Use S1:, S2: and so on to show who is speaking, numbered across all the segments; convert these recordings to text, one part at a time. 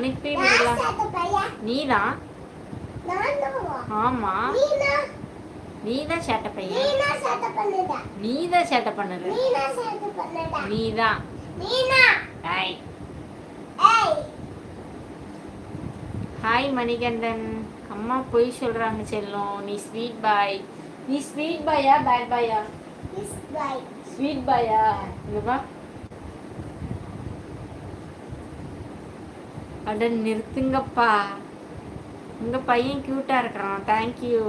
S1: அனுப்பி விடலாம். நீதான். ஆமா, நீதான் சேட்டை பையன். நீதான் சேட்டை பண்ணல. நீதான். ஹாய். ஹாய் மணிகண்டன். அம்மா பொய் சொல்றாங்க செல்லம். நீ ஸ்வீட் பாய். நீ ஸ்வீட் பாயா பேட் பாயா? ஸ்வீட் பாயா? இங்கப்பா. அட நிறுத்துங்கப்பா. உங்க பையன் கியூட்டா இருக்கிறான். தேங்க்யூ.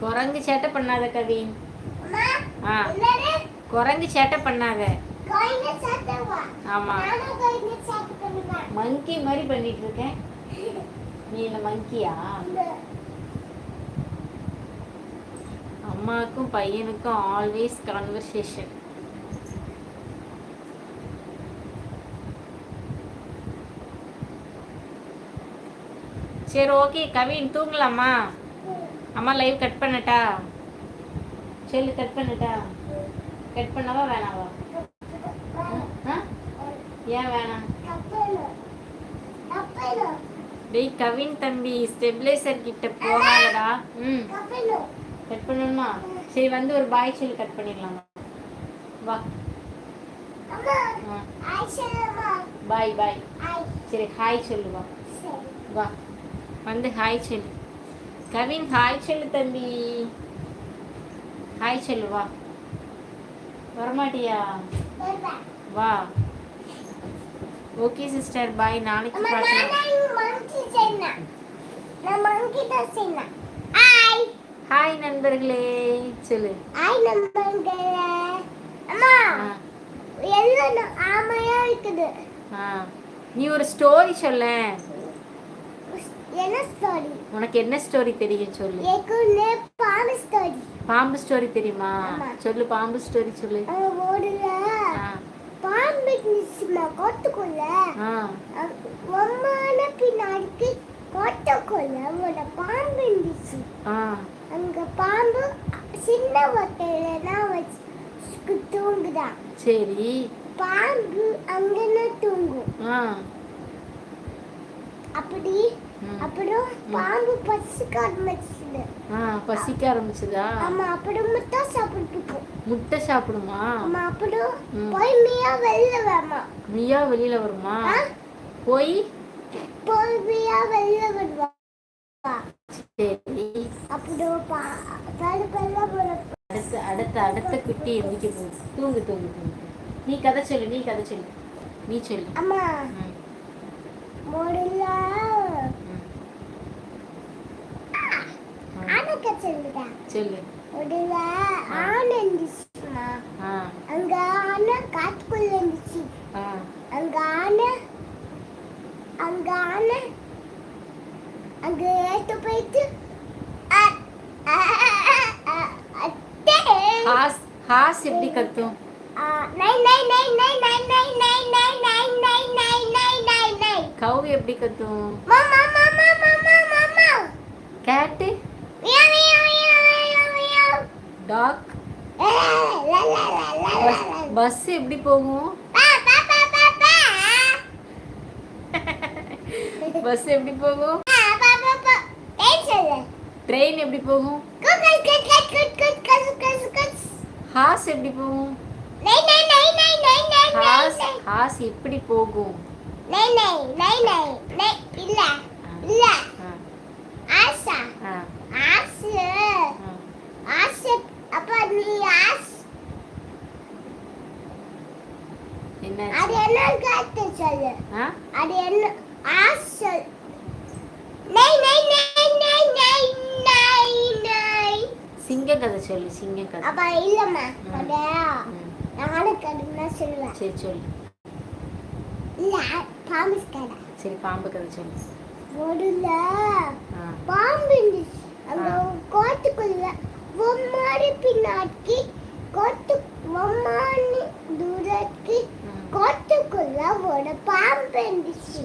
S1: குரங்கு சேட்டை பண்ணாத கவின். குரங்கு சேட்டை பண்ணாத. ஆமா, மங்கி மாதிரி பண்ணிட்டு இருக்கேன். நீ என்ன மங்கியா? அம்மாவுக்கும் பையனுக்கும் ஆல்வேஸ் கான்வர்சேஷன். சரி ஓகே கவின் தூங்கலாமா? அம்மா லைவ் கட் பண்ணட்டா? சொல்லு கட் பண்ணட்டா? கட் பண்ணவா வேணாவா? ஏன் வேணாம்? டேய் கவின் தம்பி ஸ்டெபிலைசர் கிட்ட போகாதடா. கட் பண்ணணுமா? சரி வந்து ஒரு பாய் சொல்லி கட் பண்ணிடலாமா? வா பாய் பாய். சரி ஹாய் சொல்லு. வா வா வந்து ஹாய் சொல்லு. கவின் ஹாய் சொல்லு தம்பி. ஹாய் சொல்லு. வா. வரமாட்டியா? வா. Okay sister bye. நாளைக்கு பார்க்கலாம். ஹாய் நண்பர்களே சொல்லு. ஹாய் நண்பர்களே. அம்மா எல்லாம் ஆமையா இருக்குது. நீ ஒரு ஸ்டோரி சொல்ல. என்ன ஸ்டோரி? உனக்கு என்ன ஸ்டோரி தெரியும் சொல்லு. எனக்கு பாம்பு ஸ்டோரி. பாம்பு ஸ்டோரி தெரியுமா? சொல்லு பாம்பு ஸ்டோரி சொல்லு. ஓடுல பாம்பு நிச்சுமா கோட்டுக்குள்ள. அம்மான பின்னாடி கோட்டுக்குள்ள ஒரு பாம்பு இருந்துச்சு. அங்க பாம்பு சின்ன வட்டையில தான் வச்சு தூங்குதா. சரி. பாம்பு அங்கன தூங்கும். அப்படி அப்புறம் பாம்பு பசிக்க ஆரம்பிச்சது. பசிக்க ஆரம்பிச்சதா? ஆமா. அப்புறம் முட்டை சாப்பிட்டுக்கும். முட்டை சாப்பிடுமா? ஆமா. அப்புறம் போய் மியா வெளியில வருமா? மியா வெளியில வருமா? போய் மியா வெளியில வருவா. சரி. அப்புறம் அடுத்த குட்டி எந்திக்க போகுது. தூங்கு தூங்கு தூங்கு. நீ கதை சொல்லு. நீ கதை சொல்லு. நீ சொல்லு. அம்மா மோடல ஆனக்க சொல்லுடா. சொல்லு. மோடல ஆனந்துச்சுமா. அங்க ஆன காட்டுக்குள்ள இருந்துச்சு. அங்க ஏத்து போயிட்டு ஹாஸ் எப்படி கத்தும்? கவு எப்படி கத்தும்? கேட். டாக். பஸ் எப்படி போகும்? பஸ் எப்படி போகும்? ட்ரெயின் எப்படி போகும்? ஹார்ஸ் எப்படி போகும்? ஹார்ஸ் எப்படி போகும்? இல்ல இல்ல ஆசா ஆசு ஆசு. அப்ப நீ ஆஸ் என்ன? அது என்ன கத்து சொல்லு. அது என்ன ஆஸ் சொல். சிங்க கதை சொல்லு. சிங்க கதை. அப்ப இல்லம்மா அத நானு கதைனா சொல்லுவேன். சரி சொல்லு. இல்ல பாம்பு கதை. சரி பாம்பு கதை சொல்லு. ஓடுல பாம்பு இருந்துச்சு. அங்க கோட்டுக்குள்ள ஒம்மாரி பின்னாடி ஒம்மானி தூரத்துக்கு கோட்டுக்குள்ள ஒரு பாம்பு இருந்துச்சு.